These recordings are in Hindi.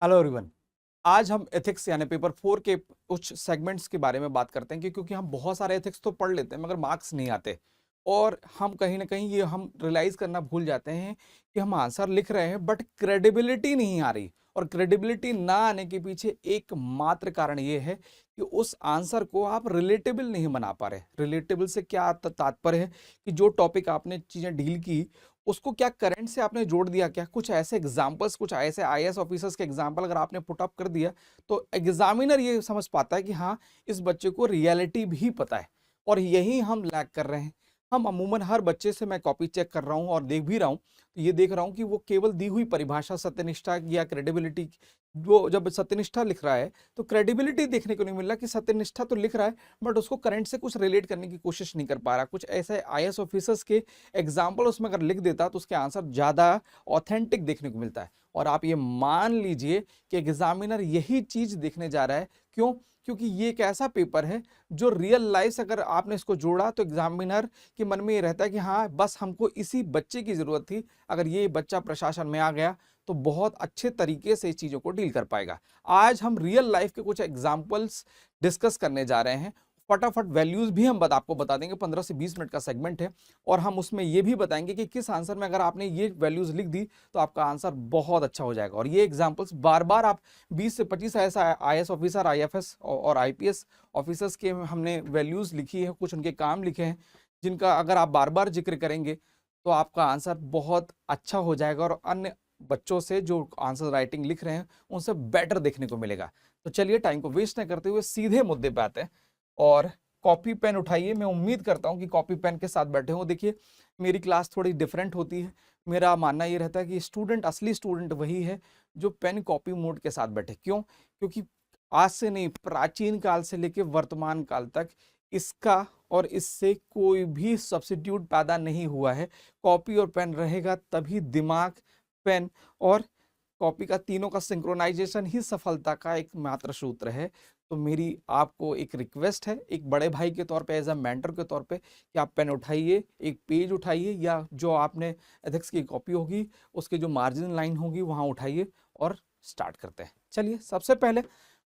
Hello everyone. आज हम एथिक्स यानी पेपर 4 के कुछ सेगमेंट्स के बारे में बात करते हैं क्योंकि हम बहुत सारे एथिक्स तो पढ़ लेते हैं मगर मार्क्स नहीं आते। और हम कहीं ना कहीं ये हम रियलाइज करना भूल जाते हैं कि हम आंसर लिख रहे हैं बट क्रेडिबिलिटी नहीं आ रही। और क्रेडिबिलिटी ना आने के पीछे एकमात्र कारण ये है कि उस आंसर को आप रिलेटेबल नहीं बना पा रहे। रिलेटेबल से क्या तात्पर्य है कि जो टॉपिक आपने चीजें डील की उसको क्या करंट से आपने जोड़ दिया, क्या कुछ ऐसे एग्जांपल्स, कुछ ऐसे आईएएस ऑफिसर्स के एग्जांपल अगर आपने पुट अप कर दिया तो एग्जामिनर ये समझ पाता है कि हाँ, इस बच्चे को रियलिटी भी पता है। और यही हम लैक कर रहे हैं। हम अमूमन हर बच्चे से मैं कॉपी चेक कर रहा हूँ और देख भी रहा हूँ, तो ये देख रहा हूँ कि वो केवल दी हुई परिभाषा सत्यनिष्ठा या क्रेडिबिलिटी, वो जब सत्यनिष्ठा लिख रहा है तो क्रेडिबिलिटी देखने को नहीं मिल रहा कि सत्यनिष्ठा तो लिख रहा है बट उसको करंट से कुछ रिलेट करने की कोशिश नहीं कर पा रहा। कुछ ऐसे आईएएस ऑफिसर्स के एग्जाम्पल उसमें अगर लिख देता तो उसके आंसर ज्यादा ऑथेंटिक देखने को मिलता है। और आप ये मान लीजिए कि एग्जामिनर यही चीज देखने जा रहा है। क्यों? क्योंकि ये एक ऐसा पेपर है जो रियल लाइफ से अगर आपने इसको जोड़ा तो एग्जामिनर के मन में ये रहता है कि हाँ, बस हमको इसी बच्चे की जरूरत थी, अगर ये बच्चा प्रशासन में आ गया तो बहुत अच्छे तरीके से चीजों को डील कर पाएगा। आज हम रियल लाइफ के कुछ एग्जाम्पल्स डिस्कस करने जा रहे हैं। फटाफट वैल्यूज भी हम आपको बता देंगे, 15 से 20 मिनट का सेगमेंट है। और हम उसमें ये भी बताएंगे कि किस आंसर में अगर आपने ये वैल्यूज लिख दी तो आपका आंसर बहुत अच्छा हो जाएगा। और ये एग्जांपल्स बार बार आप 20 से 25 ऐसा आईएएस ऑफिसर, आईएफएस और आईपीएस ऑफिसर्स के हमने वैल्यूज लिखी है, कुछ उनके काम लिखे हैं जिनका अगर आप बार बार जिक्र करेंगे तो आपका आंसर बहुत अच्छा हो जाएगा और अन्य बच्चों से जो आंसर राइटिंग लिख रहे हैं उनसे बेटर देखने को मिलेगा। तो चलिए टाइम को वेस्ट न करते हुए सीधे मुद्दे पे आते हैं। और कॉपी पेन उठाइए। मैं उम्मीद करता हूं कि कॉपी पेन के साथ बैठे हो। देखिए, मेरी क्लास थोड़ी डिफरेंट होती है। मेरा मानना ये रहता है कि स्टूडेंट, असली स्टूडेंट वही है जो पेन कॉपी मोड के साथ बैठे। क्यों? क्योंकि आज से नहीं, प्राचीन काल से लेकर वर्तमान काल तक इसका और इससे कोई भी सब्स्टिट्यूट पैदा नहीं हुआ है। कॉपी और पेन रहेगा तभी दिमाग, पेन और कॉपी का, तीनों का सिंक्रोनाइजेशन ही सफलता का एक मात्र सूत्र है। तो मेरी आपको एक रिक्वेस्ट है, एक बड़े भाई के तौर पे, एज अ मेंटर के तौर पे, कि आप पेन उठाइए, एक पेज उठाइए या जो आपने एथिक्स की कॉपी होगी उसके जो मार्जिन लाइन होगी वहां उठाइए और स्टार्ट करते हैं। चलिए, सबसे पहले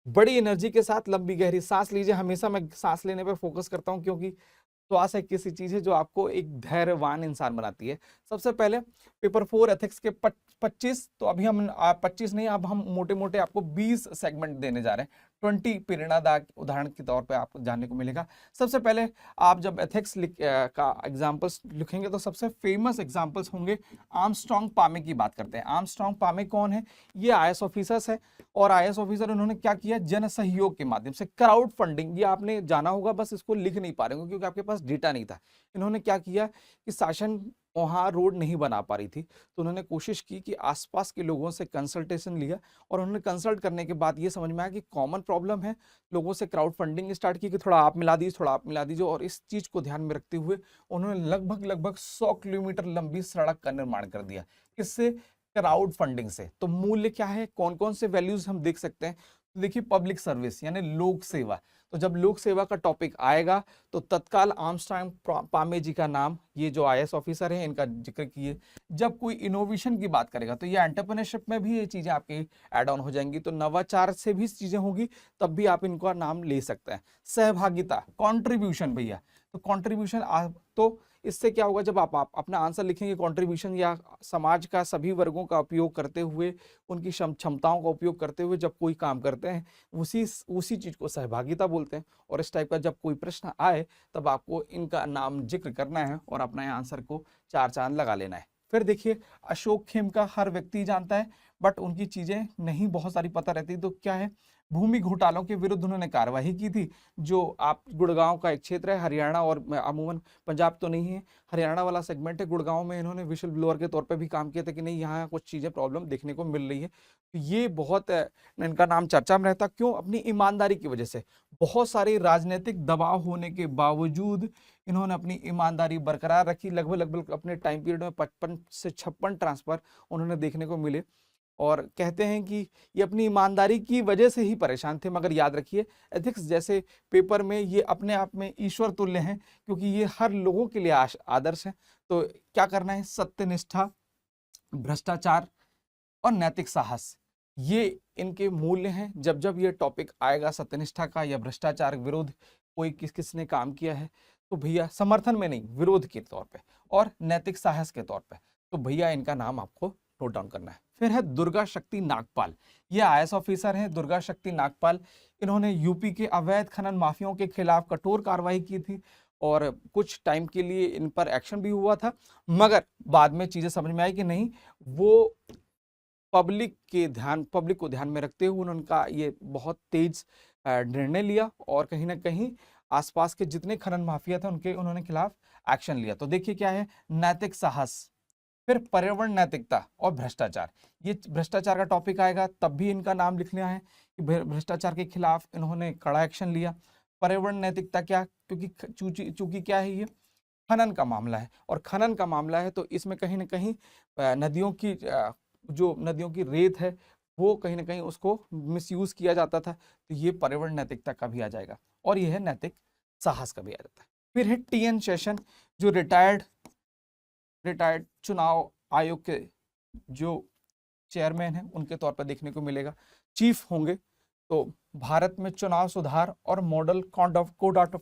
बड़ी एनर्जी के साथ लंबी गहरी सांस लीजिए। हमेशा मैं सांस लेने पे फोकस करता हूं क्योंकि श्वास एक किसी चीज है जो आपको एक धैर्यवान इंसान बनाती है। सबसे पहले पेपर 4 एथिक्स के 25, तो अभी हम 25 नहीं, अब हम मोटे मोटे आपको 20 सेगमेंट देने जा रहे हैं। 20 प्रेरणादायक उदाहरण के तौर पे आपको जानने को मिलेगा। सबसे पहले आप जब एथिक्स का एग्जाम्पल्स लिखेंगे तो सबसे फेमस एग्जाम्पल्स होंगे। आर्मस्ट्रांग पामे की बात करते हैं। आर्मस्ट्रांग पामे कौन है? ये आईएएस ऑफिसर्स है। और आईएएस ऑफिसर उन्होंने क्या किया? जन सहयोग के माध्यम से क्राउड फंडिंग, ये आपने जाना होगा, बस इसको लिख नहीं पा रहे हो क्योंकि आपके पास डेटा नहीं था। इन्होंने क्या किया कि शासन वहां रोड नहीं बना पा रही थी तो उन्होंने कोशिश की कि आसपास के लोगों से कंसल्टेशन लिया। और उन्होंने कंसल्ट करने के बाद ये समझ में आया कि कॉमन प्रॉब्लम है। लोगों से क्राउड फंडिंग स्टार्ट की कि थोड़ा आप मिला दीजिए, थोड़ा आप मिला दीजिए। और इस चीज को ध्यान में रखते हुए उन्होंने लगभग लगभग 100 किलोमीटर लंबी सड़क का निर्माण कर दिया। इससे क्राउड फंडिंग से। तो मूल्य क्या है, कौन कौन से वैल्यूज हम देख सकते हैं? तो देखिए, पब्लिक सर्विस यानी लोक सेवा। तो जब लोक सेवा का टॉपिक आएगा तो तत्काल आर्मस्ट्रांग पामे जी का नाम, ये जो आईएएस ऑफिसर हैं, इनका जिक्र किए। जब कोई इनोवेशन की बात करेगा तो ये एंटरप्रेन्योरशिप में भी ये चीजें आपकी ऐड ऑन हो जाएंगी, तो नवाचार से भी चीजें होगी, तब भी आप इनका नाम ले सकते हैं। सहभागिता, कॉन्ट्रीब्यूशन भैया। तो कॉन्ट्रीब्यूशन तो इससे क्या होगा, जब आप अपना आंसर लिखेंगे कॉन्ट्रीब्यूशन या समाज का सभी वर्गों का उपयोग करते हुए, उनकी क्षमताओं का उपयोग करते हुए जब कोई काम करते हैं, उसी उसी चीज को सहभागिता बोलते हैं। और इस टाइप का जब कोई प्रश्न आए तब आपको इनका नाम जिक्र करना है और अपने आंसर को 4 चांद लगा लेना है। फिर देखिए, अशोक खेमका हर व्यक्ति जानता है बट उनकी चीजें नहीं बहुत सारी पता रहती। तो क्या है? भूमि घोटालों के विरुद्ध उन्होंने कार्यवाही की थी। जो आप, गुड़गांव का एक क्षेत्र है, हरियाणा और अमूमन पंजाब तो नहीं है, हरियाणा वाला सेगमेंट है। गुड़गांव में इन्होंने विशल ब्लोअर के तौर पे भी काम किया था कि नहीं, यहाँ कुछ चीजें प्रॉब्लम देखने को मिल रही है। तो ये बहुत इनका नाम चर्चा में रहता। क्यों? अपनी ईमानदारी की वजह से। बहुत सारे राजनीतिक दबाव होने के बावजूद इन्होंने अपनी ईमानदारी बरकरार रखी। लगभग लगभग अपने टाइम पीरियड में 55 से 56 ट्रांसफर उन्होंने देखने को मिले। और कहते हैं कि ये अपनी ईमानदारी की वजह से ही परेशान थे। मगर याद रखिए, एथिक्स जैसे पेपर में ये अपने आप में ईश्वर तुल्य हैं क्योंकि ये हर लोगों के लिए आदर्श हैं। तो क्या करना है? सत्यनिष्ठा, भ्रष्टाचार और नैतिक साहस, ये इनके मूल्य हैं। जब जब ये टॉपिक आएगा सत्यनिष्ठा का या भ्रष्टाचार विरोध कोई किसने काम किया है, तो भैया समर्थन में नहीं, विरोध के तौर पे और नैतिक साहस के तौर पे, तो भैया इनका नाम आपको नोट डाउन करना है। फिर है दुर्गा शक्ति नागपाल। ये आईएएस ऑफिसर हैं दुर्गा शक्ति नागपाल। इन्होंने यूपी के अवैध खनन माफियाओं के खिलाफ कठोर कार्रवाई की थी और कुछ टाइम के लिए इन पर एक्शन भी हुआ था, मगर बाद में चीजें समझ में आई कि नहीं, वो पब्लिक को ध्यान में रखते हुए उनका ये बहुत तेज निर्णय लिया और कहीं ना कहीं आसपास के जितने खनन माफिया थे उनके उन्होंने खिलाफ एक्शन लिया। तो देखिए क्या है, नैतिक साहस, फिर पर्यावरण नैतिकता और भ्रष्टाचार। ये भ्रष्टाचार का टॉपिक आएगा तब भी इनका नाम लिखना है कि भ्रष्टाचार के खिलाफ इन्होंने कड़ा एक्शन लिया। पर्यावरण नैतिकता क्या, क्योंकि चूंकि क्या है, ये खनन का मामला है और खनन का मामला है तो इसमें कहीं ना कहीं नदियों की जो नदियों की रेत है वो कहीं ना कहीं उसको मिसयूज किया जाता था, तो ये पर्यावरण नैतिकता का भी आ जाएगा और ये है नैतिक साहस का भी आ जाता है। फिर है टीएन शेषन, जो रिटायर्ड चुनाव आयोग के जो चेयरमैन हैं उनके तौर पर देखने को मिलेगा, चीफ होंगे। तो भारत में चुनाव सुधार और मॉडल कोड ऑफ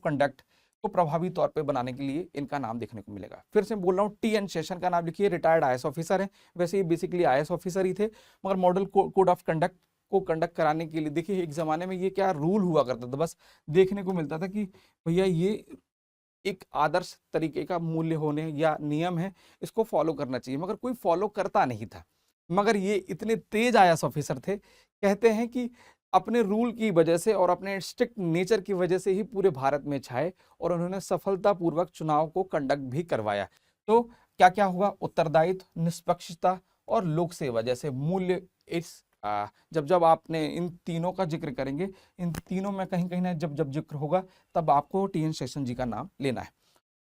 कंडक्ट को प्रभावी तौर पे बनाने के लिए इनका नाम देखने को मिलेगा। फिर से बोल रहा हूँ, टीएन शेषन का नाम लिखिए, रिटायर्ड आईएएस ऑफिसर हैं। वैसे ये बेसिकली आईएएस ऑफिसर ही थे, मगर मॉडल कोड ऑफ कंडक्ट को कंडक्ट कराने के लिए, देखिए एक जमाने में ये क्या रूल हुआ करता था, बस देखने को मिलता था कि भैया ये एक आदर्श तरीके का मूल्य होने या नियम है, इसको फॉलो करना चाहिए, मगर कोई फॉलो करता नहीं था। मगर ये इतने तेज आईएएस ऑफिसर थे, कहते हैं कि अपने रूल की वजह से और अपने स्ट्रिक्ट नेचर की वजह से ही पूरे भारत में छाए और उन्होंने सफलतापूर्वक चुनाव को कंडक्ट भी करवाया। तो क्या क्या हुआ, उत्तरदायित्व, निष्पक्षता और लोक सेवा जैसे मूल्य। इस जब जब आपने इन तीनों का जिक्र करेंगे, इन तीनों में कहीं कहीं ना जब जब जिक्र होगा तब आपको टीएन शेषन जी का नाम लेना है।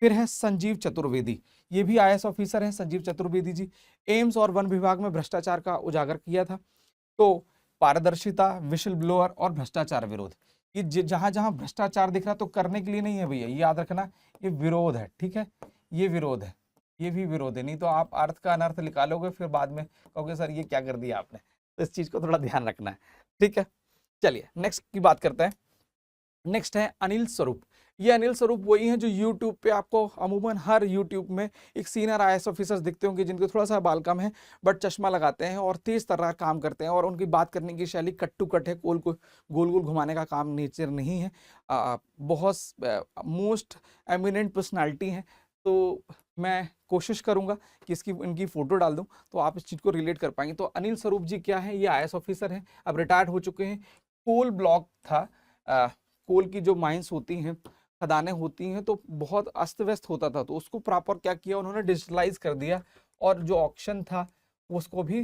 फिर है संजीव चतुर्वेदी, ये भी आईएएस ऑफिसर हैं संजीव चतुर्वेदी जी। एम्स और वन विभाग में भ्रष्टाचार का उजागर किया था। तो पारदर्शिता, विशल ब्लोअर और भ्रष्टाचार विरोध, ये जहां जहां भ्रष्टाचार दिख रहा तो करने के लिए नहीं है भैया, ये याद रखना, ये विरोध है, ठीक है, ये विरोध है, ये भी विरोध है, नहीं तो आप अर्थ का अनर्थ निकालोगे फिर बाद में कहोगे सर ये क्या कर दिया आपने। तो इस चीज को थोड़ा ध्यान रखना है, ठीक है। चलिए नेक्स्ट की बात करते हैं। नेक्स्ट है अनिल स्वरूप। ये अनिल स्वरूप वही हैं जो यूट्यूब पे आपको अमूमन हर यूट्यूब में एक सीनियर आईएएस ऑफिसर्स दिखते होंगे जिनके थोड़ा सा बाल कम है बट चश्मा लगाते हैं और तेज तरह काम करते हैं और उनकी बात करने की शैली कट्टू कट है, गोल गोल घुमाने का काम नेचर नहीं है। बहुत मोस्ट एमिनेंट पर्सनालिटी हैं। तो मैं कोशिश करूंगा कि इनकी फोटो डाल दूं तो आप इस चीज को रिलेट कर पाएंगे। तो अनिल स्वरूप जी क्या है, ये आईएएस ऑफिसर हैं, अब रिटायर्ड हो चुके हैं। कोल ब्लॉक था, कोल की जो माइंस होती हैं, खदानें होती हैं, तो बहुत अस्त व्यस्त होता था, तो उसको प्रॉपर क्या किया उन्होंने, डिजिटलाइज कर दिया और जो ऑक्शन था उसको भी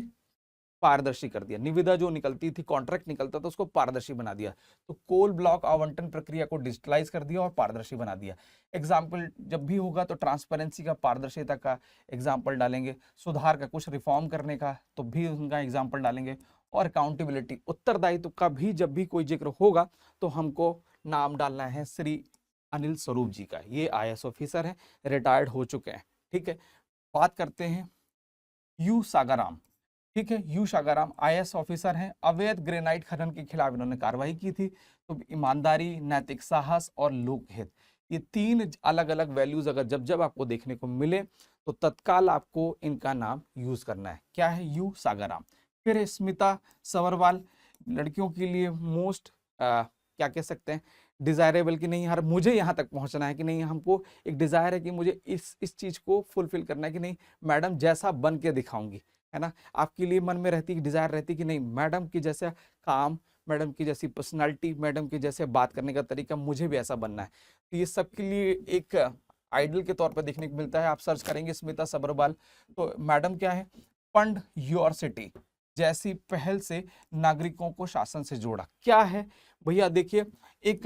पारदर्शी कर दिया। निविदा जो निकलती थी, कॉन्ट्रैक्ट निकलता था, उसको पारदर्शी बना दिया। तो कोल ब्लॉक आवंटन प्रक्रिया को डिजिटलाइज कर दिया और पारदर्शी बना दिया। एग्जाम्पल जब भी होगा तो ट्रांसपेरेंसी का, पारदर्शिता का एग्जाम्पल डालेंगे, सुधार का, कुछ रिफॉर्म करने का तो भी उनका एग्जाम्पल डालेंगे, और अकाउंटेबिलिटी, उत्तरदायित्व का भी जब भी कोई जिक्र होगा तो हमको नाम डालना है श्री अनिल स्वरूप जी का। ये आईएएस ऑफिसर हैं, रिटायर्ड हो चुके हैं, ठीक है। बात करते हैं यू सागाराम, ठीक है। यू सागाराम आईएएस ऑफिसर हैं, अवैध ग्रेनाइट खनन के खिलाफ इन्होंने कार्रवाई की थी। तो ईमानदारी, नैतिक साहस और लोकहित, ये तीन अलग अलग वैल्यूज अगर जब जब आपको देखने को मिले तो तत्काल आपको इनका नाम यूज करना है। क्या है, यू सागाराम। फिर है स्मिता सवरवाल, लड़कियों के लिए मोस्ट क्या कह सकते हैं, डिजायरेबल की नहीं, हर मुझे यहाँ तक पहुँचना है कि नहीं, हमको एक डिजायर है कि मुझे इस चीज को फुलफिल करना है कि नहीं, मैडम जैसा बन के दिखाऊंगी, है ना। आपके लिए मन में रहती, डिजायर रहती कि नहीं, मैडम की जैसा काम, मैडम की जैसी पर्सनालिटी, मैडम की जैसे बात करने का तरीका, मुझे भी ऐसा बनना है। तो ये सबके लिए एक आइडल के तौर पर देखने को मिलता है। आप सर्च करेंगे स्मिता सबरवाल, तो मैडम क्या है, फंड योर सिटी जैसी पहल से नागरिकों को शासन से जोड़ा। क्या है भैया, देखिए एक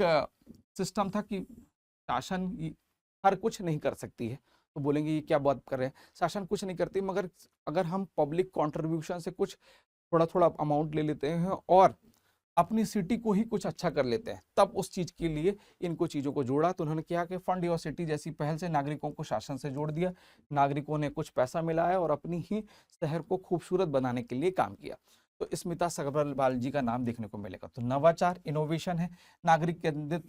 सिस्टम था कि शासन हर कुछ नहीं कर सकती है, तो बोलेंगे ये क्या बात कर रहे हैं, शासन कुछ नहीं करती, मगर अगर हम पब्लिक कंट्रीब्यूशन से कुछ थोड़ा थोड़ा अमाउंट ले लेते हैं और अपनी सिटी को ही कुछ अच्छा कर लेते हैं, तब उस चीज के लिए इनको चीजों को जोड़ा। तो उन्होंने क्या कि फंड योर सिटी जैसी पहल से नागरिकों को शासन से जोड़ दिया, नागरिकों ने कुछ पैसा मिलाया और अपनी ही शहर को खूबसूरत बनाने के लिए काम किया। तो स्मिता सग्रवाल जी का नाम देखने को मिलेगा। तो नवाचार इनोवेशन है, नागरिक केंद्रित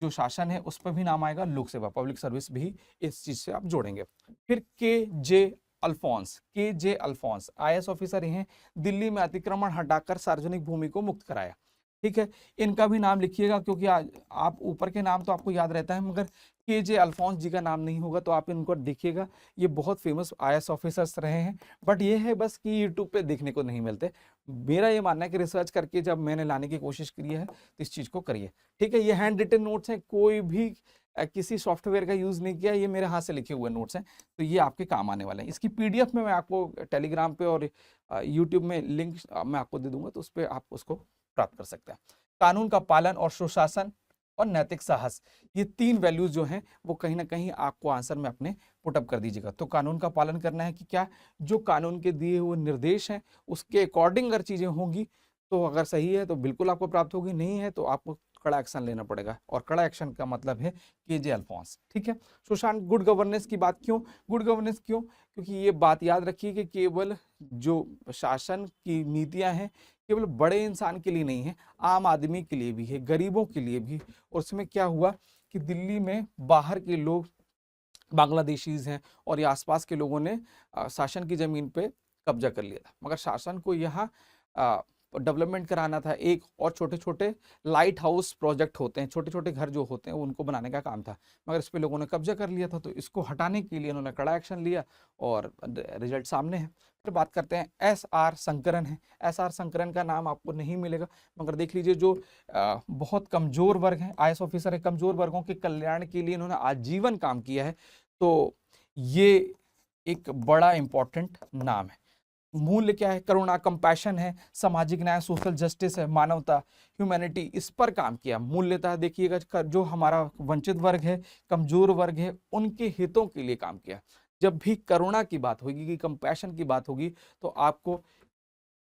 जो शासन है उस पर भी नाम आएगा, लोक सेवा पब्लिक सर्विस भी इस चीज से आप जोड़ेंगे। फिर के जे अल्फोंस आईएएस ऑफिसर हैं, दिल्ली में अतिक्रमण हटाकर सार्वजनिक भूमि को मुक्त कराया। ठीक है, इनका भी नाम लिखिएगा, क्योंकि आप ऊपर के नाम तो आपको याद रहता है, मगर के जे अल्फोंस जी का नाम नहीं होगा, तो आप इनको देखिएगा। ये बहुत फेमस आईएएस ऑफिसर्स रहे हैं, बट ये है बस कि यूट्यूब पे देखने को नहीं मिलते। मेरा ये मानना है कि रिसर्च करके जब मैंने लाने की कोशिश की है, तो इस चीज को करिए। ठीक है, ये हैंड रिटन नोट्स हैं, कोई भी किसी सॉफ्टवेयर का यूज नहीं किया, ये मेरे हाथ से लिखे हुए नोट्स हैं, तो ये आपके काम आने वाले हैं। इसकी पीडीएफ में मैं आपको टेलीग्राम पे और यूट्यूब में लिंक मैं आपको दे दूंगा, तो उस पर आप उसको प्राप्त कर सकते हैं। कानून का पालन और सुशासन और नैतिक साहस, ये 3 वैल्यूज जो हैं वो कहीं ना कहीं आपको आंसर में अपने पुटअप कर दीजिएगा। तो कानून का पालन करना है कि क्या जो कानून के दिए हुए निर्देश हैं उसके अकॉर्डिंग अगर चीजें होंगी तो अगर सही है तो बिल्कुल आपको प्राप्त होगी, नहीं है तो आपको कड़ा एक्शन लेना पड़ेगा। और कड़ा एक्शन का मतलब है के जे अल्फोंस। ठीक है, सुशांत गुड गवर्नेंस की बात क्यों, गुड गवर्नेंस क्यों, क्योंकि ये बात याद रखिए कि केवल जो शासन की नीतियां हैं केवल बड़े इंसान के लिए नहीं है, आम आदमी के लिए भी है, गरीबों के लिए भी। और उसमें क्या हुआ कि दिल्ली में बाहर के लोग बांग्लादेशीज हैं और ये आसपास के लोगों ने शासन की जमीन पे कब्जा कर लिया था, मगर शासन को यहाँ डेवलपमेंट कराना था एक, और छोटे छोटे लाइट हाउस प्रोजेक्ट होते हैं, छोटे छोटे घर जो होते हैं उनको बनाने का काम था, मगर इस पे लोगों ने कब्जा कर लिया था। तो इसको हटाने के लिए उन्होंने कड़ा एक्शन लिया और रिजल्ट सामने है। फिर बात करते हैं एस आर शंकरन है। एस आर शंकरन का नाम आपको नहीं मिलेगा, मगर देख लीजिए जो बहुत कमजोर वर्ग हैं, आईएएस ऑफिसर है, कमजोर वर्गों के कल्याण के लिए इन्होंने आजीवन काम किया है। तो ये एक बड़ा इंपॉर्टेंट नाम है। मूल्य क्या है, करुणा कंपैशन है, सामाजिक न्याय सोशल जस्टिस है, मानवता ह्यूमैनिटी, इस पर काम किया। मूल्यता देखिएगा, जो हमारा वंचित वर्ग है, कमजोर वर्ग है, उनके हितों के लिए काम किया। जब भी करुणा की बात होगी कि कंपैशन की बात होगी तो आपको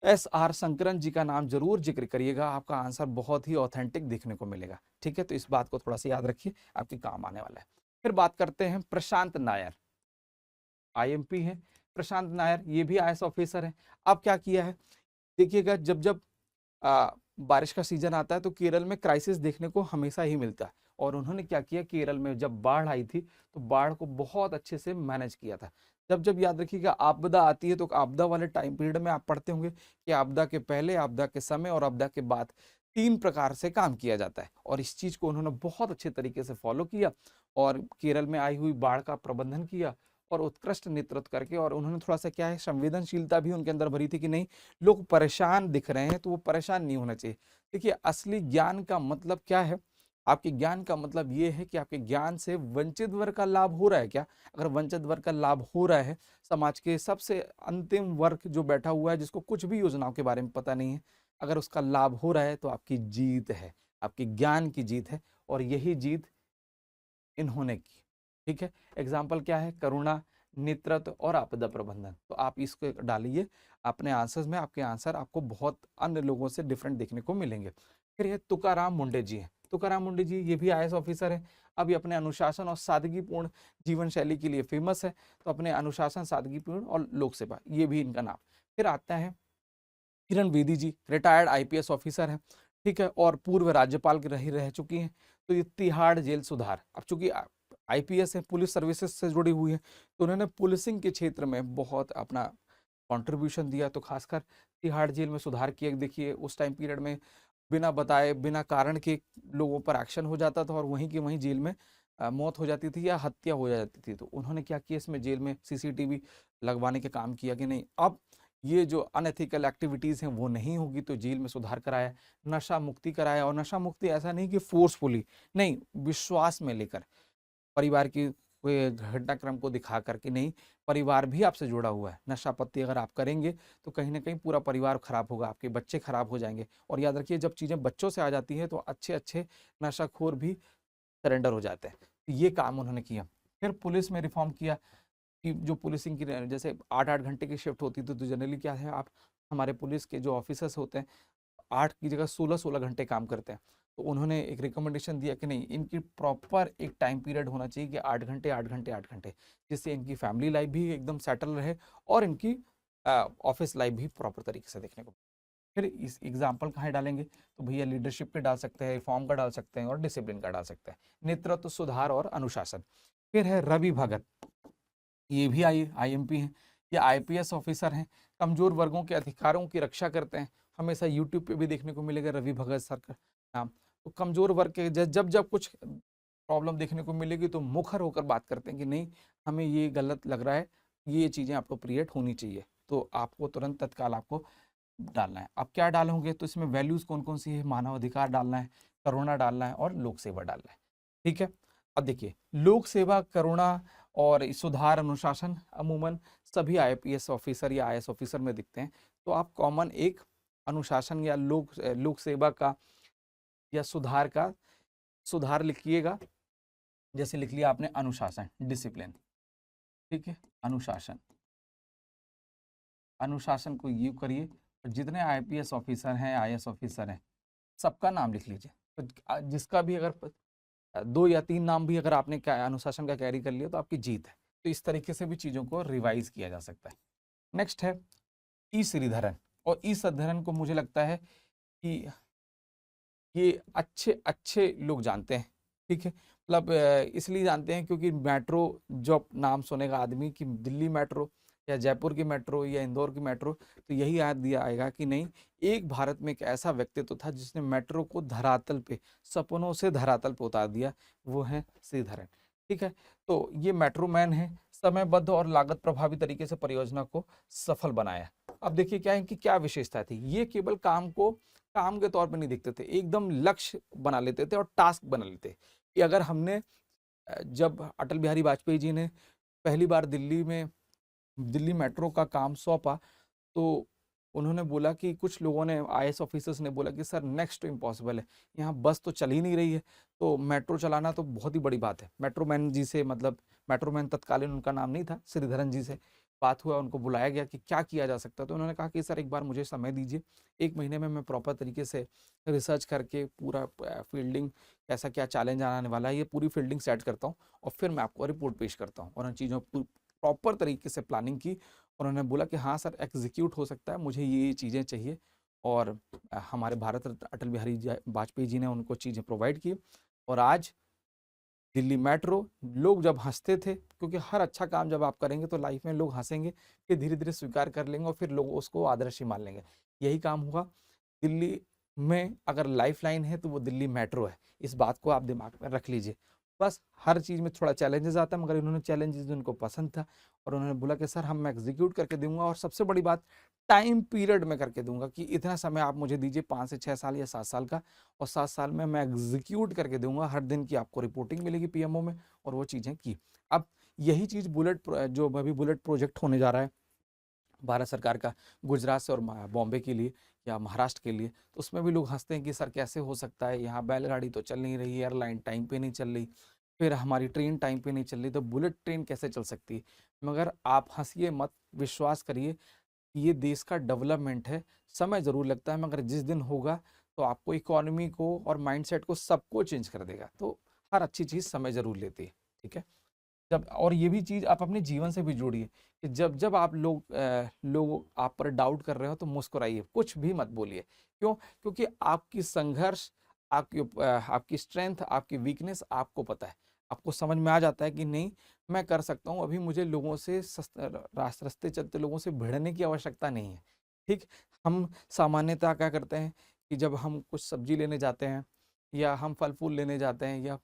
एस आर शंकरन जी का नाम जरूर जिक्र करिएगा, आपका आंसर बहुत ही ऑथेंटिक देखने को मिलेगा। ठीक है, तो इस बात को थोड़ा सा याद रखिए, आपके काम आने वाला है। फिर बात करते हैं प्रशांत नायर, आईएमपी है प्रशांत नायर, ये भी आईएएस ऑफिसर है। अब क्या किया है देखिएगा, जब जब बारिश का सीजन आता है तो केरल में क्राइसिस देखने को हमेशा ही मिलता है, और उन्होंने क्या किया, केरल में जब बाढ़ आई थी तो बाढ़ को बहुत अच्छे से मैनेज किया था। जब जब याद रखिएगा आपदा आती है तो आपदा वाले टाइम पीरियड में आप पढ़ते होंगे कि आपदा के पहले, आपदा के समय और आपदा के बाद 3 प्रकार से काम किया जाता है, और इस चीज को उन्होंने बहुत अच्छे तरीके से फॉलो किया और केरल में आई हुई बाढ़ का प्रबंधन किया और उत्कृष्ट नेतृत्व करके। और उन्होंने थोड़ा सा क्या है, संवेदनशीलता भी उनके अंदर भरी थी कि नहीं, लोग परेशान दिख रहे हैं तो वो परेशान नहीं होना चाहिए। देखिए, असली ज्ञान का मतलब क्या है, आपके ज्ञान का मतलब ये है कि आपके ज्ञान से वंचित वर्ग का लाभ हो रहा है क्या। अगर वंचित वर्ग का लाभ हो रहा है, समाज के सबसे अंतिम वर्ग जो बैठा हुआ है जिसको कुछ भी योजनाओं के बारे में पता नहीं है, अगर उसका लाभ हो रहा है तो आपकी जीत है, आपकी ज्ञान की जीत है, और यही जीत इन्होंने की। ठीक है, एग्जाम्पल क्या है, करुणा, नेतृत्व और आपदा प्रबंधन। तो आप इसको डालिए अपने आंसर्स में, आपके आंसर आपको बहुत अन्य लोगों से डिफरेंट देखने को मिलेंगे। फिर ये तुकाराम मुंडे जी हैं, तुकाराम मुंडे जी ये भी आईएएस ऑफिसर है। अब ये अपने अनुशासन और सादगीपूर्ण जीवन शैली के लिए फेमस है, तो अपने अनुशासन, सादगीपूर्ण और लोक सेवा, ये भी इनका नाम। फिर आता है किरण बेदी जी, रिटायर्ड आईपीएस ऑफिसर हैं। ठीक है, और पूर्व राज्यपाल रह चुकी हैं। तो ये तिहाड़ जेल सुधार, अब चूंकि आईपीएस है, पुलिस सर्विसेज से जुड़ी हुई है, तो उन्होंने पुलिसिंग के क्षेत्र में बहुत अपना कंट्रीब्यूशन दिया। तो खासकर तिहाड़ जेल में सुधार किया। देखिए उस टाइम पीरियड में बिना बताए, बिना कारण के लोगों पर एक्शन हो जाता था और वहीं की वहीं जेल में मौत हो जाती थी या हत्या हो जाती थी। तो उन्होंने क्या किया, इसमें जेल में सीसीटीवी लगवाने के काम किया कि नहीं, अब ये जो अनएथिकल एक्टिविटीज़ हैं वो नहीं होगी, तो जेल में सुधार कराया, नशा मुक्ति कराया। और नशा मुक्ति ऐसा नहीं कि फोर्सफुली, नहीं, विश्वास में लेकर, परिवार की कोई घटनाक्रम को दिखा करके नहीं, परिवार भी आपसे जुड़ा हुआ है। नशा पत्ती अगर आप करेंगे तो कहीं ना कहीं पूरा परिवार खराब होगा, आपके बच्चे खराब हो जाएंगे। और याद रखिए, जब चीज़ें बच्चों से आ जाती है तो अच्छे अच्छे नशाखोर भी सरेंडर हो जाते हैं। तो ये काम उन्होंने किया। फिर पुलिस में रिफॉर्म किया कि जो पुलिसिंग की जैसे 8-8 घंटे की शिफ्ट होती थी, तो जनरली क्या है, आप हमारे पुलिस के जो ऑफिसर्स होते हैं 8 की जगह 16-16 घंटे काम करते हैं। तो उन्होंने एक रिकमेंडेशन दिया कि नहीं, इनकी प्रॉपर एक टाइम पीरियड होना चाहिए कि 8 घंटे 8 घंटे 8 घंटे, जिससे इनकी फैमिली लाइफ भी एकदम सेटल रहे और इनकी ऑफिस लाइफ भी प्रॉपर तरीके से देखने को। फिर इस एग्जाम्पल कहाँ डालेंगे, तो भैया लीडरशिप के डाल सकते हैं, रिफॉर्म का डाल सकते हैं और डिसिप्लिन का डाल सकते हैं, नेतृत्व, सुधार और अनुशासन। फिर है रवि भगत, ये भी आईएमपी हैं, ये आईपीएस ऑफिसर हैं, कमजोर वर्गों के अधिकारों की रक्षा करते हैं। हमेशा यूट्यूब पे भी देखने को मिलेगा रवि भगत सर का नाम। तो कमजोर वर्ग के जब जब कुछ प्रॉब्लम देखने को मिलेगी तो मुखर होकर बात करते हैं कि नहीं, हमें ये गलत लग रहा है, ये चीज़ें अप्रोप्रिएट होनी चाहिए, तो आपको तुरंत तत्काल आपको डालना है। अब क्या डालोगे, तो इसमें वैल्यूज कौन कौन सी है, मानव अधिकार डालना है, करुणा डालना है और लोक सेवा डालना है। ठीक है, अब देखिए लोक सेवा, करुणा और सुधार, अनुशासन अमूमन सभी आईपीएस ऑफिसर या आईएएस ऑफिसर में दिखते हैं। तो आप कॉमन एक अनुशासन या लोक सेवा का या सुधार लिखिएगा। जैसे लिख लिया आपने अनुशासन, डिसिप्लिन, ठीक है, अनुशासन को ये करिए। और जितने आईपीएस ऑफिसर हैं, आईएएस ऑफिसर हैं, सबका नाम लिख लीजिए। तो जिसका भी अगर 2 या 3 नाम भी अगर आपने अनुशासन का कैरी कर लिया तो आपकी जीत है। तो इस तरीके से भी चीज़ों को रिवाइज किया जा सकता है। नेक्स्ट है ई श्रीधरन, और ई श्रीधरन को मुझे लगता है कि ये अच्छे अच्छे लोग जानते हैं। ठीक है, मतलब इसलिए जानते हैं क्योंकि मेट्रो, जो नाम सुनेगा आदमी कि दिल्ली मेट्रो या जयपुर की मेट्रो या इंदौर की मेट्रो, तो यही याद दिया आएगा कि नहीं, एक भारत में एक ऐसा व्यक्तित्व था जिसने मेट्रो को धरातल पे, सपनों से धरातल पे उतार दिया, वो है श्रीधरन। ठीक है, तो ये मेट्रो मैन है, समयबद्ध और लागत प्रभावी तरीके से परियोजना को सफल बनाया। अब देखिए क्या है कि क्या विशेषता थी, ये केवल काम को काम के तौर पे नहीं देखते थे, एकदम लक्ष्य बना लेते थे और टास्क बना लेते कि अगर हमने जब अटल बिहारी वाजपेयी जी ने पहली बार दिल्ली मेट्रो का काम सौंपा, तो उन्होंने बोला कि कुछ लोगों ने, आईएएस ऑफिसर्स ने बोला कि सर नेक्स्ट तो इम्पॉसिबल है, यहाँ बस तो चल ही नहीं रही है, तो मेट्रो चलाना तो बहुत ही बड़ी बात है। मेट्रो मैन जी से, मतलब मेट्रो मैन तत्कालीन उनका नाम नहीं था, श्रीधरन जी से बात हुआ, उनको बुलाया गया कि क्या किया जा सकता है। तो उन्होंने कहा कि सर एक बार मुझे समय दीजिए, 1 महीने में मैं प्रॉपर तरीके से रिसर्च करके पूरा फील्डिंग कैसा क्या चैलेंज आने वाला है, ये पूरी फील्डिंग सेट करता हूँ और फिर मैं आपको रिपोर्ट पेश करता हूँ। और उन चीज़ों प्रॉपर तरीके से प्लानिंग की, उन्होंने बोला कि हाँ सर एग्जीक्यूट हो सकता है, मुझे ये चीज़ें चाहिए। और हमारे भारत रत्न अटल बिहारी वाजपेयी जी ने उनको चीज़ें प्रोवाइड की। और आज दिल्ली मेट्रो, लोग जब हंसते थे, क्योंकि हर अच्छा काम जब आप करेंगे तो लाइफ में लोग हंसेंगे, फिर धीरे धीरे स्वीकार कर लेंगे और फिर लोग उसको आदर्श ही मान लेंगे। यही काम हुआ दिल्ली में। अगर लाइफ लाइन है तो वो दिल्ली मेट्रो है, इस बात को आप दिमाग में रख लीजिए। बस हर चीज़ में थोड़ा चैलेंजेस आता है, मगर इन्होंने चैलेंजेस उनको पसंद था और उन्होंने बोला कि सर हम एग्जीक्यूट करके दूंगा, और सबसे बड़ी बात टाइम पीरियड में करके दूंगा कि इतना समय आप मुझे दीजिए, 5 से 6 साल या 7 साल का, और 7 साल में मैं एग्जीक्यूट करके दूंगा। हर दिन की आपको रिपोर्टिंग मिलेगी पीएमओ में, और वो चीज़ें की। अब यही चीज़ जो अभी बुलेट प्रोजेक्ट होने जा रहा है भारत सरकार का, गुजरात से और बॉम्बे के लिए या महाराष्ट्र के लिए, तो उसमें भी लोग हंसते हैं कि सर कैसे हो सकता है, यहाँ बैलगाड़ी तो चल नहीं रही, एयरलाइन टाइम पे नहीं चल रही, फिर हमारी ट्रेन टाइम पे नहीं चल रही, तो बुलेट ट्रेन कैसे चल सकती है। मगर आप हंसिए मत, विश्वास करिए, ये देश का डेवलपमेंट है, समय ज़रूर लगता है, मगर जिस दिन होगा तो आपको इकोनॉमी को और माइंडसेट को सबको चेंज कर देगा। तो हर अच्छी चीज़ समय ज़रूर लेती है। ठीक है, जब, और ये भी चीज़ आप अपने जीवन से भी जोड़िए कि जब जब आप लोग आप पर डाउट कर रहे हो तो मुस्कुराइए, कुछ भी मत बोलिए। क्यों? क्योंकि आपकी संघर्ष, आपकी स्ट्रेंथ, आपकी वीकनेस आपको पता है, आपको समझ में आ जाता है कि नहीं मैं कर सकता हूँ, अभी मुझे लोगों से रास्ते चलते लोगों से भिड़ने की आवश्यकता नहीं है। ठीक, हम सामान्यतः क्या करते हैं कि जब हम कुछ सब्जी लेने जाते हैं या हम फल फूल लेने जाते हैं, या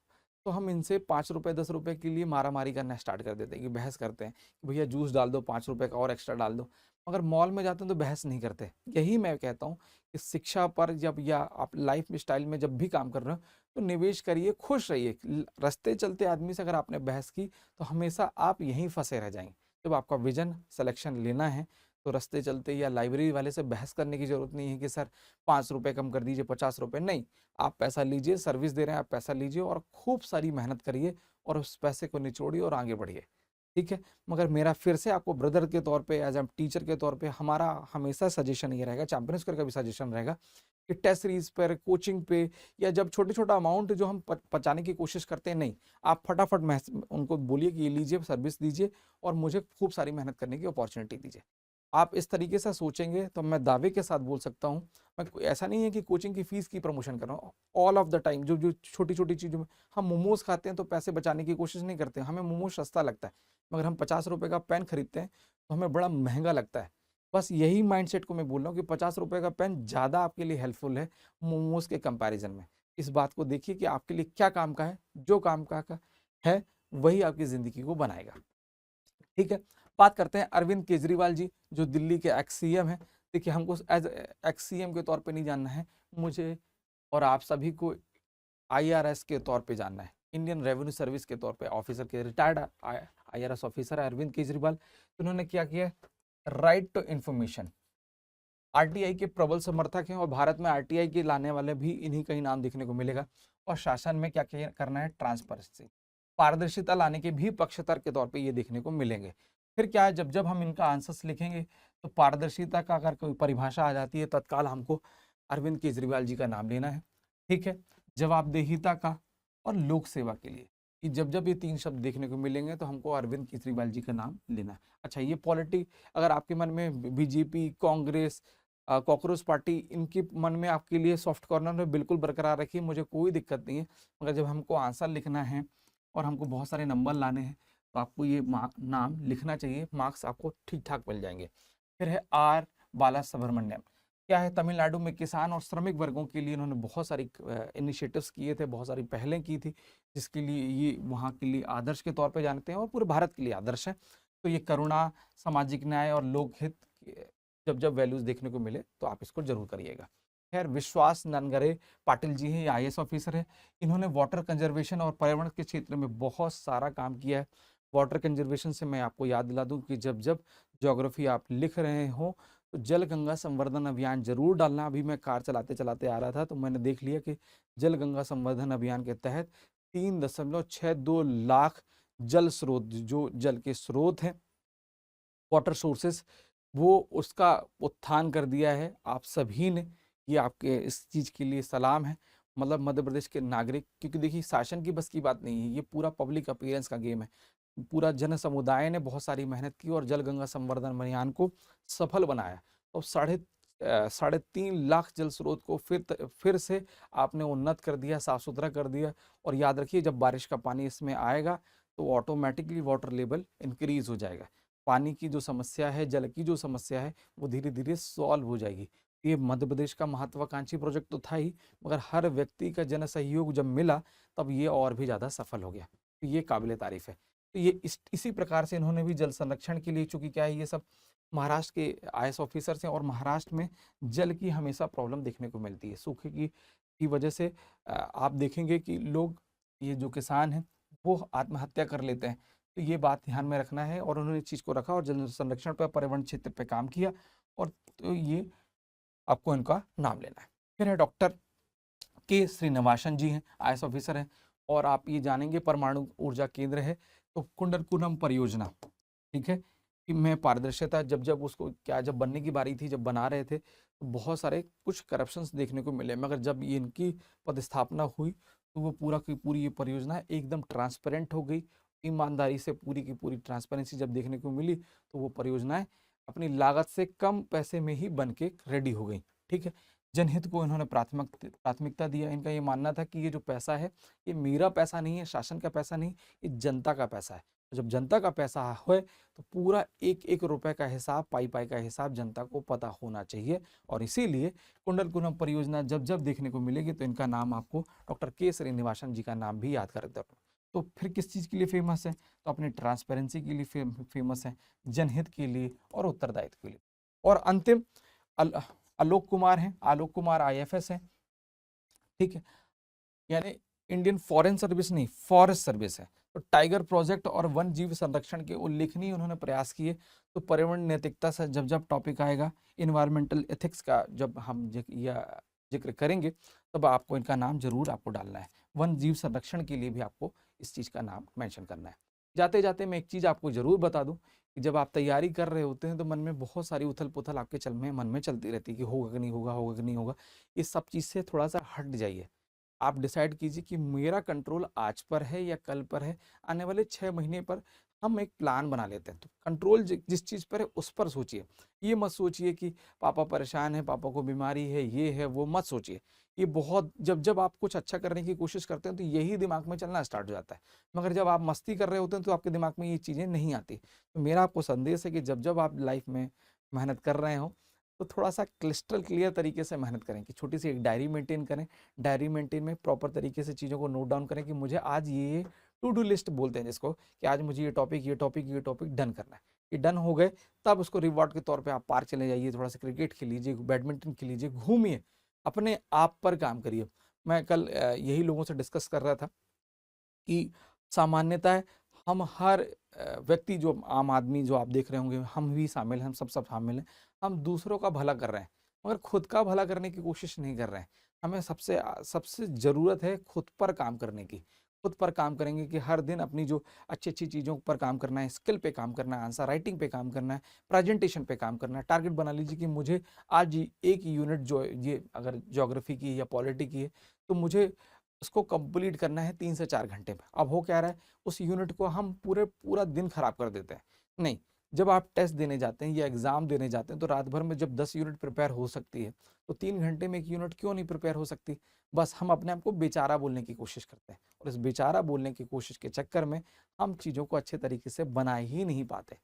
तो हम इनसे 5 रुपए 10 रुपए के लिए मारामारी करना स्टार्ट कर देते हैं, कि बहस करते हैं कि भैया जूस डाल दो, 5 रुपए का और एक्स्ट्रा डाल दो। मगर मॉल में जाते हैं तो बहस नहीं करते। यही मैं कहता हूँ कि शिक्षा पर जब, या आप लाइफ स्टाइल में जब भी काम कर रहे हो तो निवेश करिए, खुश रहिए। रास्ते चलते आदमी से अगर आपने बहस की तो हमेशा आप यहीं फंसे रह जाएंगे। जब आपका विजन सिलेक्शन लेना है तो रास्ते चलते या लाइब्रेरी वाले से बहस करने की जरूरत नहीं है कि सर 5 रुपए कम कर दीजिए, 50 रुपए नहीं। आप पैसा लीजिए, सर्विस दे रहे हैं, आप पैसा लीजिए और खूब सारी मेहनत करिए और उस पैसे को निचोड़िए और आगे बढ़िए। ठीक है, मगर मेरा फिर से आपको ब्रदर के तौर पे, एज ए टीचर के तौर पे, हमारा हमेशा सजेशन ये रहेगा, चैंपियन स्क्वायर का भी सजेशन रहेगा कि टेस्ट सीरीज पर, कोचिंग पे, या जब छोटे छोटा अमाउंट जो हम बचाने की कोशिश करते हैं, नहीं, आप फटाफट उनको बोलिए कि ये लीजिए, सर्विस दीजिए और मुझे खूब सारी मेहनत करने की अपॉर्चुनिटी दीजिए। आप इस तरीके से सोचेंगे तो मैं दावे के साथ बोल सकता हूँ, ऐसा नहीं है कि कोचिंग की फीस की प्रमोशन कर रहा हूँ, ऑल ऑफ द टाइम जो जो छोटी छोटी चीज़ों में हम मोमोज खाते हैं तो पैसे बचाने की कोशिश नहीं करते, हमें मोमोज सस्ता लगता है, मगर हम 50 रुपये का पेन खरीदते हैं तो हमें बड़ा महंगा लगता है। बस यही माइंडसेट को मैं बोल रहा हूँ कि 50 रुपये का पेन ज़्यादा आपके लिए हेल्पफुल है मोमोज के कंपैरिजन में। इस बात को देखिए कि आपके लिए क्या काम का है, जो काम का है वही आपकी ज़िंदगी को बनाएगा। ठीक है, बात करते हैं अरविंद केजरीवाल जी, जो दिल्ली के एक्स सीएम हैं। देखिए, हमको एज एक्स सीएम के तौर पे नहीं जानना है, मुझे और आप सभी को आईआरएस के तौर पे जानना है, इंडियन रेवेन्यू सर्विस के तौर पे ऑफिसर के रिटायर्ड आईआरएस ऑफिसर है अरविंद केजरीवाल। तो उन्होंने क्या किया, राइट टू इंफॉर्मेशन, आरटीआई के प्रबल समर्थक हैं और भारत में आरटीआई के लाने वाले भी इन्हीं का ही नाम देखने को मिलेगा। और शासन में क्या करना है, ट्रांसपेरेंसी, पारदर्शिता लाने के भी पक्षधर के तौर पे ये देखने को मिलेंगे। फिर क्या है, जब जब हम इनका आंसर्स लिखेंगे तो पारदर्शिता का अगर कोई परिभाषा आ जाती है, तत्काल हमको अरविंद केजरीवाल जी का नाम लेना है। ठीक है, जवाबदेहिता का और लोक सेवा के लिए, कि जब जब ये 3 शब्द देखने को मिलेंगे तो हमको अरविंद केजरीवाल जी का नाम लेना है। अच्छा, ये पॉलिटिक अगर आपके मन में बीजेपी, कांग्रेस, कॉकरोच पार्टी, इनके मन में आपके लिए सॉफ्ट कॉर्नर में बिल्कुल बरकरार रखिए, मुझे कोई दिक्कत नहीं है, मगर जब हमको आंसर लिखना है और हमको बहुत सारे नंबर लाने हैं तो आपको ये नाम लिखना चाहिए, मार्क्स आपको ठीक ठाक मिल जाएंगे। फिर है आर बाला सुब्रमण्यम, क्या है, तमिलनाडु में किसान और श्रमिक वर्गों के लिए इन्होंने बहुत सारी इनिशिएटिव्स किए थे, बहुत सारी पहलें की थी, जिसके लिए ये वहाँ के लिए आदर्श के तौर पे जानते हैं और पूरे भारत के लिए आदर्श है। तो ये करुणा, सामाजिक न्याय और लोकहित जब जब वैल्यूज देखने को मिले तो आप इसको जरूर करिएगा। खैर, विश्वास ननगरे पाटिल जी हैं, आईएएस ऑफिसर है, इन्होंने वाटर कंजर्वेशन और पर्यावरण के क्षेत्र में बहुत सारा काम किया है। वाटर कंजर्वेशन से मैं आपको याद दिला दूं कि जब जब ज्योग्राफी आप लिख रहे हो तो जल गंगा संवर्धन अभियान जरूर डालना। अभी मैं कार चलाते चलाते आ रहा था तो मैंने देख लिया कि जल गंगा संवर्धन अभियान के तहत 3.62 लाख जल स्रोत, जो जल के स्रोत हैं, वाटर सोर्सेस, वो उसका उत्थान कर दिया है आप सभी ने। ये आपके इस चीज़ के लिए सलाम है, मतलब मध्य प्रदेश के नागरिक, क्योंकि देखिए शासन की बस की बात नहीं है, ये पूरा पब्लिक अपीयरेंस का गेम है। पूरा जन समुदाय ने बहुत सारी मेहनत की और जल गंगा संवर्धन अभियान को सफल बनाया। और 3.5 लाख जल स्रोत को फिर से आपने उन्नत कर दिया, साफ सुथरा कर दिया। और याद रखिए, जब बारिश का पानी इसमें आएगा तो ऑटोमेटिकली वाटर लेवल इंक्रीज हो जाएगा, पानी की जो समस्या है, जल की जो समस्या है, वो धीरे धीरे सॉल्व हो जाएगी। ये मध्य प्रदेश का महत्वाकांक्षी प्रोजेक्ट तो था ही, मगर हर व्यक्ति का जन सहयोग जब मिला तब ये और भी ज़्यादा सफल हो गया, तो ये काबिले तारीफ है। तो ये इसी प्रकार से इन्होंने भी जल संरक्षण के लिए, चूंकि क्या है, ये सब महाराष्ट्र के आईएएस ऑफिसर्स हैं और महाराष्ट्र में जल की हमेशा प्रॉब्लम देखने को मिलती है, सूखे की वजह से। आप देखेंगे कि लोग, ये जो किसान हैं, वो आत्महत्या कर लेते हैं। तो ये बात ध्यान में रखना है, और उन्होंने इस चीज़ को रखा और जल संरक्षण पर, पर्यावरण क्षेत्र पे काम किया, और तो ये आपको इनका नाम लेना है। फिर है डॉक्टर के श्रीनिवासन जी हैं, आईएएस ऑफिसर हैं, और आप ये जानेंगे परमाणु ऊर्जा केंद्र है तो कुंडलकुलम परियोजना, ठीक है, कि मैं पारदर्शिता, जब जब उसको क्या, जब बनने की बारी थी, जब बना रहे थे तो बहुत सारे कुछ करप्शंस देखने को मिले, मगर जब ये इनकी पदस्थापना हुई तो वो पूरा की पूरी ये परियोजना एकदम ट्रांसपेरेंट हो गई। ईमानदारी से पूरी की पूरी ट्रांसपेरेंसी जब देखने को मिली तो वो परियोजनाएं अपनी लागत से कम पैसे में ही बन के रेडी हो गई। ठीक है, जनहित को इन्होंने प्राथमिकता दिया। इनका ये मानना था कि ये जो पैसा है, ये मेरा पैसा नहीं है, शासन का पैसा नहीं, ये जनता का पैसा है। जब जनता का पैसा है तो पूरा एक एक रुपए का हिसाब, पाई पाई का हिसाब जनता को पता होना चाहिए। और इसीलिए कुंडलकुलम परियोजना जब जब देखने को मिलेगी तो इनका नाम आपको, डॉक्टर के श्रीनिवासन जी का नाम भी याद कर दो। तो फिर किस चीज़ के लिए फेमस है, तो अपनी ट्रांसपेरेंसी के लिए फेमस है, जनहित के लिए और उत्तरदायित्व के लिए। और अंतिम आलोक कुमार हैं, आलोक कुमार आईएफएस हैं, ठीक है, यानी इंडियन फॉरेन सर्विस नहीं, फॉरेस्ट सर्विस है। तो टाइगर प्रोजेक्ट और वन जीव संरक्षण के उल्लेखनीय उन्होंने प्रयास किए। तो पर्यावरण नैतिकता से जब जब टॉपिक आएगा, इन्वायरमेंटल एथिक्स का जब हम जिक्र करेंगे, तब आपको इनका नाम जरूर आपको डालना है। वन जीव संरक्षण के लिए भी आपको इस चीज़ का नाम मेंशन करना है। जाते जाते मैं एक चीज़ आपको जरूर बता दूं कि जब आप तैयारी कर रहे होते हैं तो मन में बहुत सारी उथल पुथल आपके मन में चलती रहती है कि होगा कि नहीं होगा, होगा कि नहीं होगा। इस सब चीज़ से थोड़ा सा हट जाइए। आप डिसाइड कीजिए कि मेरा कंट्रोल आज पर है या कल पर है, आने वाले 6 महीने पर हम एक प्लान बना लेते हैं। तो कंट्रोल जिस चीज़ पर है उस पर सोचिए। ये मत सोचिए कि पापा परेशान है, पापा को बीमारी है, ये है, वो मत सोचिए। ये बहुत जब आप कुछ अच्छा करने की कोशिश करते हैं तो यही दिमाग में चलना स्टार्ट हो जाता है। मगर जब आप मस्ती कर रहे होते हैं तो आपके दिमाग में ये चीज़ें नहीं आती। तो मेरा आपको संदेश है कि जब आप लाइफ में मेहनत कर रहे हो तो थोड़ा-सा क्रिस्टल क्लियर तरीके से मेहनत करें कि छोटी-सी एक डायरी मेंटेन करें। डायरी मेंटेन में प्रॉपर तरीके से चीज़ों को नोट डाउन करें कि मुझे आज ये टू डू लिस्ट बोलते हैं जिसको, कि आज मुझे ये टॉपिक, ये टॉपिक, ये टॉपिक डन करना है। ये डन हो गए, तब उसको रिवॉर्ड के तौर पे आप पार्क चले जाइए, थोड़ा-सा क्रिकेट खेल लीजिए, बैडमिंटन खेल लीजिए, घूमिए, अपने आप पर काम करिए। मैं कल यही लोगों से डिस्कस कर रहा था कि सामान्यतः हम हर व्यक्ति, जो आम आदमी जो आप देख रहे होंगे, हम भी शामिल हैं, हम सब शामिल हैं। हम दूसरों का भला कर रहे हैं, मगर खुद का भला करने की कोशिश नहीं कर रहे हैं। हमें सबसे ज़रूरत है खुद पर काम करने की। खुद पर काम करेंगे कि हर दिन अपनी जो अच्छी-अच्छी चीज़ों पर काम करना है, स्किल पे काम करना है, आंसर राइटिंग पे काम करना है, प्रेजेंटेशन पे काम करना है। टारगेट बना लीजिए कि मुझे आज एक यूनिट जो ये अगर ज्योग्राफी की या पॉलिटी की है, तो मुझे उसको कंप्लीट करना है 3 से 4 घंटे में। अब हो क्या रहा है, उस यूनिट को हम पूरा दिन खराब कर देते हैं। नहीं, जब आप टेस्ट देने जाते हैं या एग्ज़ाम देने जाते हैं तो रात भर में जब 10 यूनिट प्रिपेयर हो सकती है, तो 3 घंटे में 1 यूनिट क्यों नहीं प्रिपेयर हो सकती? बस हम अपने आप को बेचारा बोलने की कोशिश करते हैं और इस बेचारा बोलने की कोशिश के चक्कर में हम चीज़ों को अच्छे तरीके से बना ही नहीं पाते।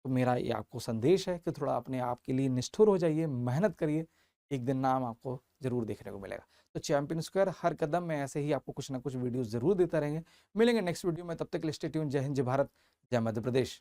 तो मेरा ये आपको संदेश है कि थोड़ा अपने आप के लिए निष्ठुर हो जाइए, मेहनत करिए, एक दिन नाम आपको ज़रूर देखने को मिलेगा। तो चैंपियन स्क्वायर हर कदम में ऐसे ही आपको कुछ ना कुछ वीडियोज़ ज़रूर देता रहेंगे। मिलेंगे नेक्स्ट वीडियो में, तब तक के लिए स्टे ट्यून्ड। जय हिंद, जय भारत, जय मध्य प्रदेश।